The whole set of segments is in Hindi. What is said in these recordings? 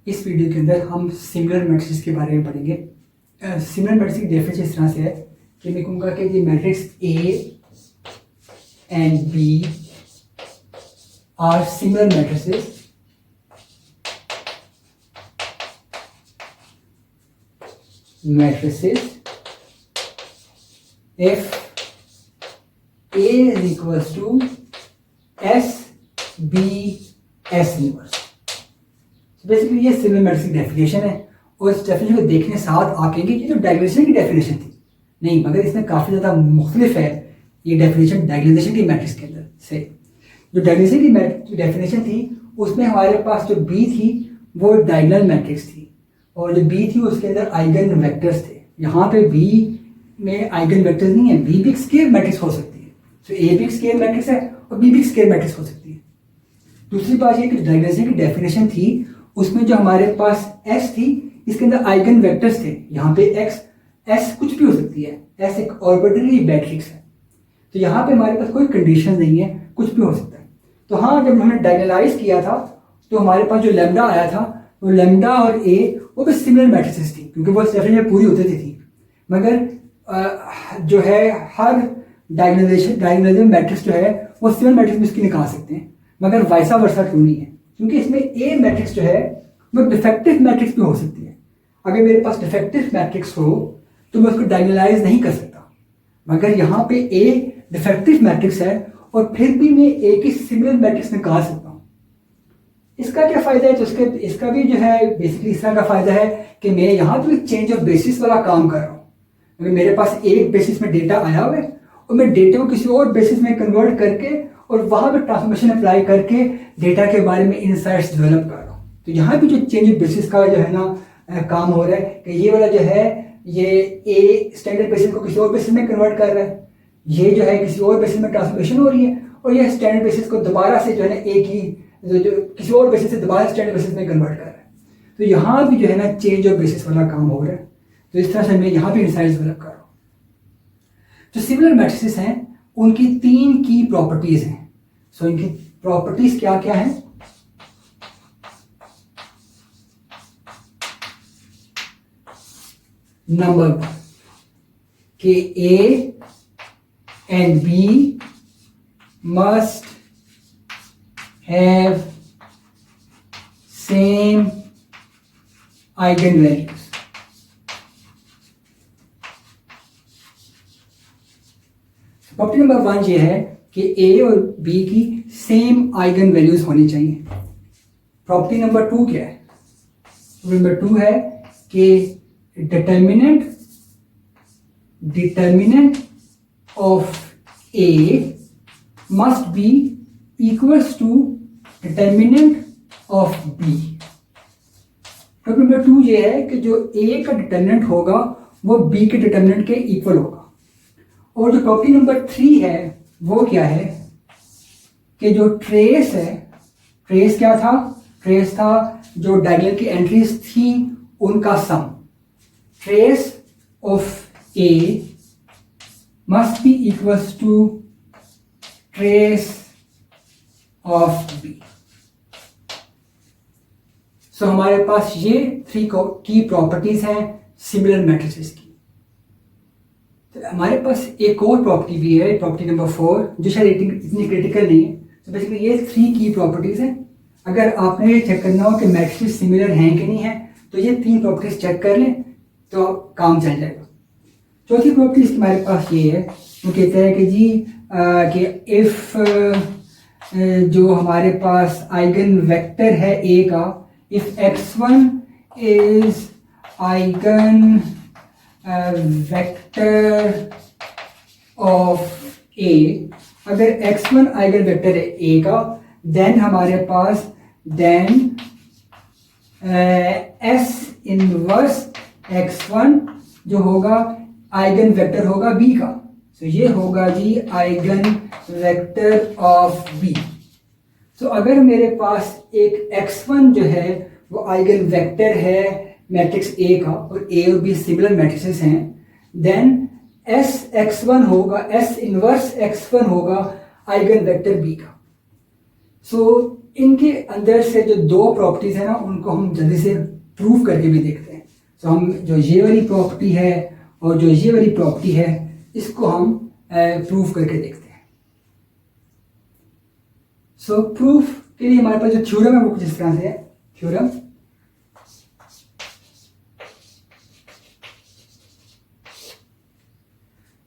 इस वीडियो के अंदर हम सिमिलर मैट्रिक्स के बारे में पढ़ेंगे। सिमिलर मैट्रिक्स की डेफिनेशन इस तरह से है कि मैं कहूँगा कि ये matrix A and B are similar matrices if A is equals to S B S inverse. Basically ये सिमिलर मैट्रिक्स की डेफिनेशन है और इस डेफिनेशन को देखने साथ आप कहेंगे ये तो डायगोनलाइजेशन की डेफिनेशन थी। नहीं, मगर इसमें काफ़ी ज़्यादा मुख्तलिफ है ये डेफिनेशन डायगोनलाइजेशन की मैट्रिक्स के अंदर से। जो डायगोनलाइजेशन की डेफिनेशन थी उसमें हमारे पास जो बी थी वो डायगोनल मैट्रिक्स थी और जो बी थी उसके अंदर आइगन वेक्टर्स थे। यहाँ पे बी में आइगन वेक्टर्स नहीं है, बी भी एक स्केलर मैट्रिक्स हो सकती है। तो ए भी एक स्केलर मैट्रिक्स है और बी भी एक स्केलर मैट्रिक्स हो सकती है। दूसरी बात ये कि डायगोनलाइजेशन की डेफिनेशन थी उसमें जो हमारे पास एस थी इसके अंदर आइगन वेक्टर्स थे। यहाँ पे एक्स एस कुछ भी हो सकती है, एस एक ऑर्बिटरी मैट्रिक्स है। तो यहाँ पे हमारे पास कोई कंडीशन नहीं है, कुछ भी हो सकता है। तो हाँ, जब हमने डायगोनलाइज किया था तो हमारे पास जो लैम्डा आया था वो लैम्डा और ए वो भी सिमिलर मैट्रिसेस थी क्योंकि वो डेफिनेशन में पूरी होती थी। मगर जो है हर डायगोनलाइजेशन मैट्रिक्स जो है वो सिमिलर मैट्रिक्स में इसकी निकाल सकते हैं, मगर वाइसा वर्सा क्यों नहीं है? क्योंकि इसमें ए मैट्रिक्स जो है वो डिफेक्टिव मैट्रिक्स भी हो सकती है। अगर मेरे पास डिफेक्टिव मैट्रिक्स हो तो मैं उसको डायगोनलाइज नहीं कर सकता, मगर यहाँ पे ए डिफेक्टिव मैट्रिक्स है और फिर भी मैं ए की सिमिलर मैट्रिक्स निकाल सकता हूँ। इसका क्या फ़ायदा है? तो इसका भी जो है बेसिकली इस तरह का फ़ायदा है कि मैं यहाँ पे चेंज ऑफ बेसिस वाला काम कर रहा हूँ। अगर मेरे पास एक बेसिस में डेटा आया हुआ है और मैं डेटा को किसी और बेसिस में कन्वर्ट करके और वहाँ पे ट्रांसफॉर्मेशन अप्लाई करके डेटा के बारे में इनसाइट्स डेवलप कर रहा हूँ। तो यहाँ पे जो चेंज ऑफ बेसिस का जो है ना काम हो रहा है कि ये वाला जो है ये ए स्टैंडर्ड बेसिस को किसी और बेसिस में कन्वर्ट कर रहा है, ये जो है किसी और बेसिस में ट्रांसफॉर्मेशन हो रही है और ये स्टैंडर्ड बेसिस को दोबारा से जो है ना ए की जो किसी और बेसिस से दोबारा स्टैंडर्ड बेसिस में कन्वर्ट कर रहा है। तो यहाँ भी जो है ना चेंज ऑफ बेसिस वाला काम हो रहा है। तो इस तरह से मैं यहाँ भी इनसाइट्स डेवलप कर रहा हूँ। जो सिमिलर मैट्रिसेस हैं उनकी तीन की प्रॉपर्टीज हैं। सो इनकी प्रॉपर्टीज क्या क्या हैं? नंबर वन कि A and B must have same eigen values. Property number one ये है कि ए और बी की सेम आइगन वैल्यूज होनी चाहिए। प्रॉपर्टी नंबर टू क्या है? नंबर टू है कि determinant of A must be equals to determinant of B. Property number two ये है कि जो ए का डिटर्मिनेंट होगा वो बी के डिटर्मिनेंट के इक्वल होगा। और जो प्रॉपर्टी नंबर थ्री है वो क्या है कि जो ट्रेस है, ट्रेस क्या था? ट्रेस था जो डायगोनल की एंट्रीज थी उनका sum. Trace of A must be equals to trace of B. So हमारे पास ये थ्री की प्रॉपर्टीज हैं सिमिलर मैट्रिसेस की। हमारे पास एक और प्रॉपर्टी भी है, प्रॉपर्टी नंबर 4, जो शायद इतनी क्रिटिकल नहीं है। तो बेसिकली ये थ्री की प्रॉपर्टीज हैं। अगर आपने ये चेक करना हो कि मैट्रिक्स सिमिलर हैं कि नहीं है तो ये तीन प्रॉपर्टीज चेक कर लें तो काम चल जाएगा। चौथी प्रॉपर्टीज हमारे पास ये है, वो कहता है कि जी कि इफ़ जो हमारे पास आइगन वेक्टर है ए का, if x1 is eigen vector of A, अगर x1 आइगन वेक्टर है ए का, देन हमारे पास देन S इनवर्स x1 जो होगा आइगन वेक्टर होगा बी का। तो ये होगा जी आइगन वेक्टर ऑफ बी। तो अगर मेरे पास एक x1 जो है वो आइगन वेक्टर है मैट्रिक्स ए का और ए और बी सिमिलर मैट्रिसेस हैं, देन एस x1 होगा, एस इनवर्स x1 होगा आइगन वेक्टर बी का। सो इनके अंदर से जो दो प्रॉपर्टीज है ना उनको हम जल्दी से प्रूव करके भी देखते हैं। तो हम जो ये वाली प्रॉपर्टी है और जो ये वाली प्रॉपर्टी है इसको हम प्रूव करके देखते हैं। सो प्रूफ के लिए हमारे पास जो थ्योरम है वो कुछ इस तरह से है। थ्योरम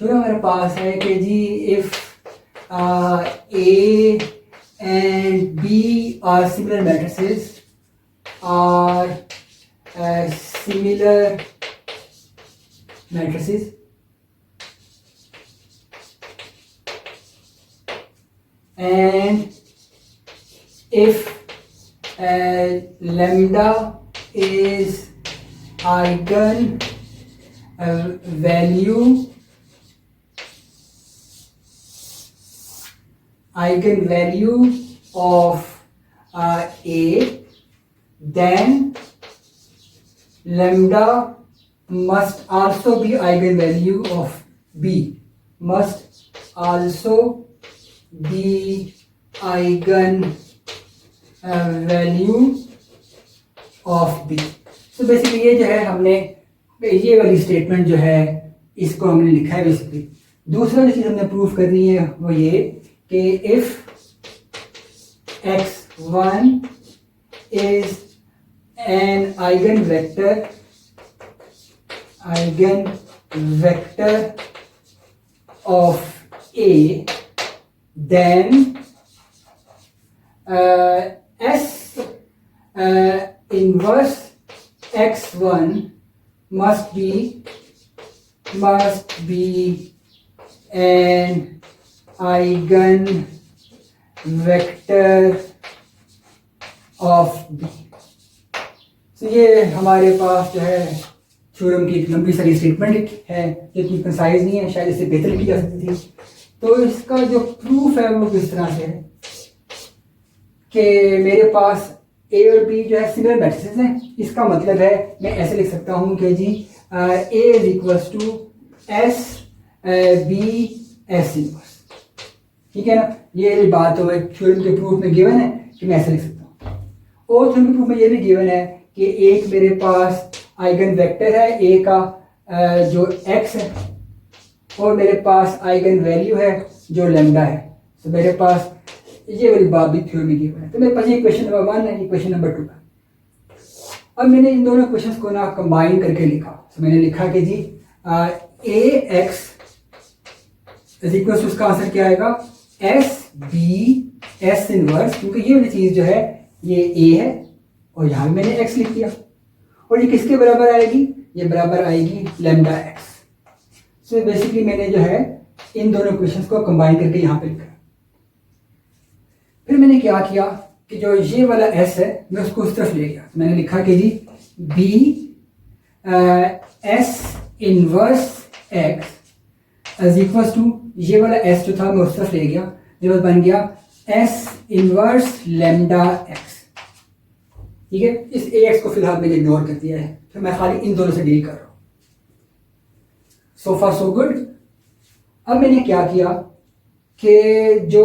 हमारे पास है कि जी if A and B are similar matrices, and if lambda is eigenvalue of A, then lambda must also be eigenvalue of B, must also be eigenvalue of B. So basically ये जो है हमने ये वाली स्टेटमेंट जो है इसको हमने लिखा है बेसिकली। दूसरा जो चीज़ हमने प्रूफ करनी है वो ये कि if x1 is an eigenvector of A, then S inverse x1 must be an eigenvector of B. तो ये हमारे पास जो है थ्योरम की एक लंबी सारी स्टेटमेंट है जो इतनी कंसाइज नहीं है, शायद इससे बेहतर की जा सकती थी। तो इसका जो प्रूफ है वो किस तरह से है कि मेरे पास A और B जो है सिमिलर मैट्रिसेस हैं। इसका मतलब है मैं ऐसे लिख सकता हूँ कि जी A is equals to S B S inverse. ठीक है ना, ये बात तो थ्योरम के प्रूफ में गिवन है कि मैं ऐसे लिख सकता हूँ। और थ्योरम के प्रूफ में ये भी गिवन है कि एक मेरे पास आइगन वेक्टर है A का जो x है और मेरे पास आइगन वैल्यू है जो लैम्डा है। तो मेरे पास ये वाली बात भी थ्योरम में गिवन है। तो मेरे पास ये क्वेश्चन नंबर 1 है, ये क्वेश्चन नंबर 2 है। अब मैंने इन दोनों क्वेश्चंस को ना कंबाइन करके लिखा। तो मैंने लिखा कि जी AX इज इक्वल टू, उसका आंसर क्या आएगा SB S इनवर्स, क्योंकि ये वाली चीज जो है ये A है और यहाँ मैंने x लिख दिया। और ये किसके बराबर आएगी, ये बराबर आएगी लैम्डा x। सो बेसिकली मैंने जो है इन दोनों क्वेश्चंस को कंबाइन करके यहाँ पे लिखा। फिर मैंने क्या किया कि जो ये वाला s है मैं उसको उस तरफ ले गया। तो मैंने लिखा कि जी B S inverse x is equal to, ये वाला s जो था मैं उस तरफ ले गया, जो बन गया S इनवर्स लैम्डा x। ठीक है, इस ax को फिलहाल मैंने इग्नोर कर दिया है, फिर मैं खाली इन दोनों से डील कर रहा हूं। सो फार सो गुड। अब मैंने क्या किया कि जो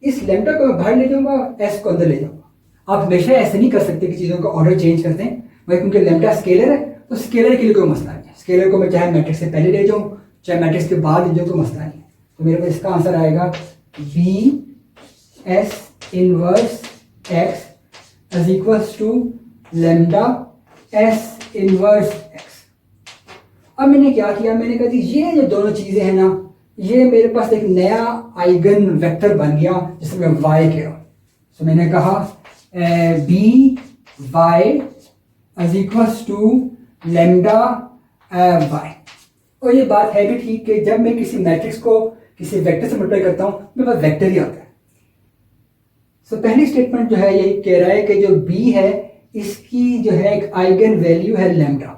इस लैम्डा को मैं बाहर ले जाऊंगा, s को अंदर ले जाऊंगा। आप हमेशा ऐसे नहीं कर सकते कि चीज़ों का ऑर्डर चेंज करते हैं भाई, क्योंकि लैम्डा स्केलर है तो स्केलर के लिए कोई मसला नहीं है। स्केलर को मैं चाहे मैट्रिक्स से पहले ले जाऊँ चाहे मैट्रिक्स के बाद ले जाऊँ, कोई मसला नहीं है। तो मेरे पास इसका आंसर आएगा B S inverse x is equals to lambda S inverse x। अब मैंने क्या किया, मैंने कहा ये जो दोनों चीजें हैं ना, ये मेरे पास एक नया आइगन वेक्टर बन गया जिसे मैं y कह रहा हूं। तो मैंने कहा B y is equals to lambda y। और ये बात है भी ठीक कि जब मैं किसी मैट्रिक्स को किसी वेक्टर से मल्टीप्लाई करता हूं मेरे पास वेक्टर ही आता है। सो पहली स्टेटमेंट जो है यही कह रहा है कि जो B है इसकी जो है एक आइगन वैल्यू है लैम्डा।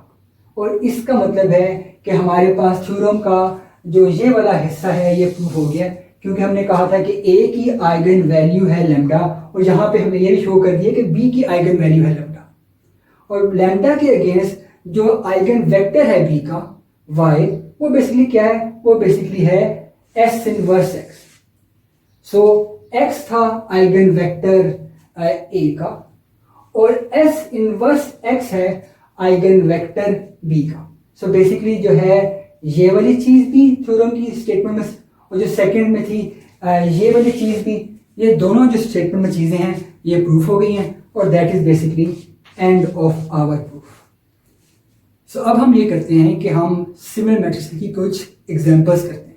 और इसका मतलब है कि हमारे पास थ्योरम का जो ये वाला हिस्सा है ये प्रूफ हो गया, क्योंकि हमने कहा था कि A की आइगन वैल्यू है लैम्डा और यहाँ पे हमने ये भी शो कर दिया कि B की आइगन वैल्यू है लैम्डा। और लैम्डा के अगेंस्ट जो आइगन वेक्टर है B का y, वो बेसिकली क्या है, वो बेसिकली है S इनवर्स x। सो x था आइगन वेक्टर ए का, और एस इनवर्स एक्स है आइगन वेक्टर बी का। सो बेसिकली जो है ये वाली चीज़ भी थ्योरम की स्टेटमेंट में, और जो सेकंड में थी ये वाली चीज़ भी, ये दोनों जो स्टेटमेंट में चीज़ें हैं ये प्रूफ हो गई हैं, और that is basically end of our proof. So अब हम ये करते हैं कि हम सिमिलर मैट्रिक्स की कुछ एग्जांपल्स करते हैं।